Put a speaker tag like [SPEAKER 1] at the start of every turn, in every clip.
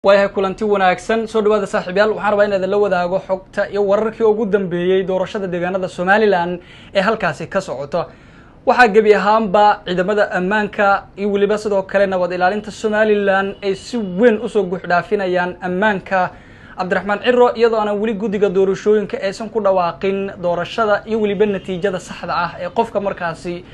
[SPEAKER 1] way kulanti wanaagsan soo dhawaada saaxiibayaal waxaan rabaa inaad la wadaago xogta iyo wararkii ugu dambeeyay doorashada deegaanada Soomaaliland ee halkaasi ka socoto waxa gabi ahaanba ciidamada ammaanka iyo waliba sidoo kale nabad ilaalinta Soomaaliland ay si weyn u soo guuxdaafinayaan ammaanka Cabdiraxmaan Ciro iyadoo aan wali gudiga doorashooyinka aysan ku dhawaaqin doorashada iyo waliba natiijada saxda ah ee qofka markaasi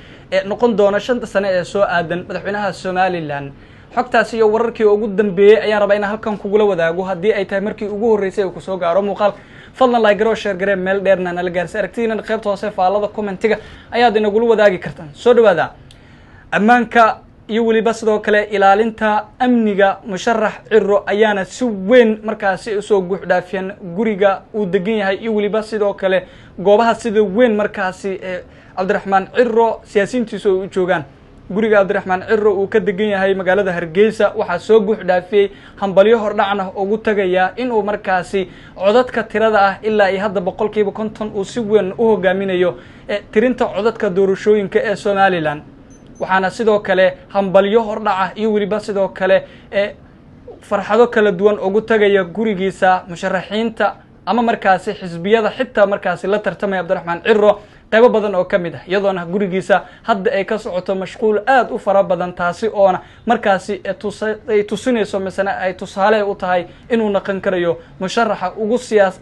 [SPEAKER 1] noqon doona 5 sano ee soo aadan madaxweynaha Soomaaliland xogtaasi iyo wararkii ugu dambeeyay ayaan rabaa in halkan kugu la wadaago hadii ay tahay markii ugu horeysay oo ku soo gaaro muuqaal fadlan like garo share gare meel dheerna nala gaarsi aragtiina qaybta hoose faalada commentiga ayaad inagu wadaagi kartaan soo dhawaada ammaanka iyo waliba sidoo kale ilaalinta amniga musharax Ciro ayaana si weyn markaasi soo guuxdaafiyeen guriga uu degan yahay iyo waliba sidoo kale goobaha sida weyn markaasi Cabdiraxmaan Ciro siyaasiyiintiisu u joogan guriga Cabdiraxmaan Ciro uu ka degan yahay magaalada Hargeysa waxa soo guuxdaafiyay hambalyo hordhacna ugu tagaya in uu markaasi codadka tirada ah ilaa ay hadda 50% uu si weyn u hogaaminayo tirinta codadka doorashooyinka ee Soomaaliland waxaana sidoo kale hambalyo hordhaca iyo waliba sidoo kale farxado kala duwan ugu tagaya gurigiisa musharaxiinta ama markaasi xisbiyada xitaa markaasi la tartamay Cabdiraxmaan Ciro qaybo badan oo kamid ah iyadoona gurigiisa hadda ay ka socoto mashquul aad u fara badan taasi oo markaasi ay tusinayso misana ay tusaale u tahay inuu noqon karayo musharaxa ugu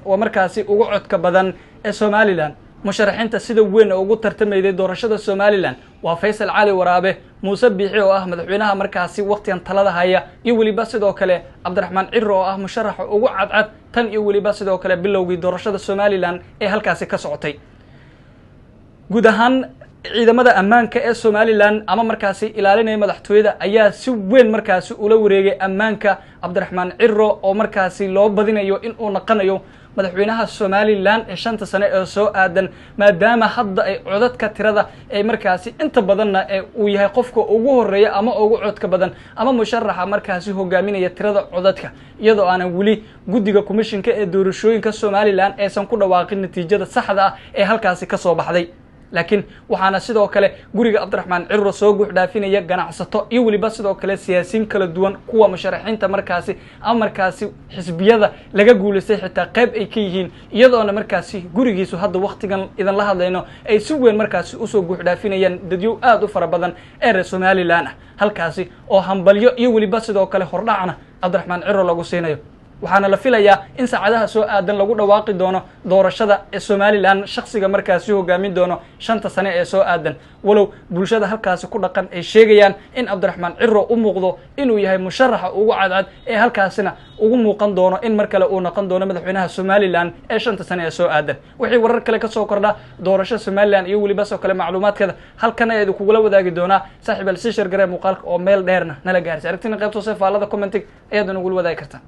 [SPEAKER 1] oo markaasi ugu codka badan ee Soomaaliland musharaxiinta sida weyn ugu tartamayay doorashada Soomaaliland waa Faysal Cali Waraabe Muuse Biixi oo ah madaxweynaha markaasi waqtigan talada haya iyo waliba sidoo kale Cabdiraxmaan Ciro oo ah musharaxa ugu cadcad tan iyo waliba sidoo kale bilowgii doorashada Soomaaliland ee halkaasi ka socotay guud ahaan ciidamada ammaanka ee Soomaaliland ama markaasi ilaalinaya madaxtooyada ayaa si weyn markaasi ula wareegay ammaanka Cabdiraxmaan Ciro oo markaasi loo badinayo in uu noqonayo madaxweynaha Soomaaliland ee 5 sano ee soo aadan maadaama hadda ay codadka tirada ay markaasi inta badanna uu yahay qofka ugu horeeya ama ugu codka badan ama musharaxa markaasi hogaaminaya tirada codadka iyadoo aan wali gudiga commissionka ee doorashooyinka Soomaaliland aysan ku dhawaaqin natiijada saxda ah ee halkaasi ka soo baxday laakiin waxaana sidoo kale guriga Cabdiraxmaan Ciro soo guuxdaafinaya ganacsato iyo waliba sidoo kale siyaasiyiin kala duwan kuwa musharaxiinta markaasi ama markaasi xisbiyada laga guuleystay xitaa qayb ay ka yihiin iyadoo markaasi gurigiisu hadda waqtigan idan la hadlayno ay si weyn markaasi u soo guuxdaafinayaan dadyo aad u fara badan ee Soomaaliland halkaasi oo hambalyo iyo waliba sidoo kale hordhacna Cabdiraxmaan Ciro lagu siinayo waxaana la filayaa in saacadaha soo aadan lagu dhawaaqi doono doorashada ee Soomaaliland shakhsiga markaasi hogaamin doono 5 sano ee soo aadan walow bulshada halkaasi ku dhaqan ay sheegayaan in Cabdiraxmaan Ciro u muuqdo inuu yahay musharaxa ugu cadcad ee halkaasina ugu muuqan doono in mar kale uu noqon doono madaxweynaha Soomaaliland ee 5 sano ee soo aadan wixii warar kale ka soo kordha doorashada Soomaaliland iyo waliba soo kale macluumaadkeeda halkan ay kugu la wadaagi doonaa saaxiib al share gare muuqaalka oo meel dheerna nala gaarsi aragtina qaybta soo faalada commenting ayaad nagu wadaagi kartaa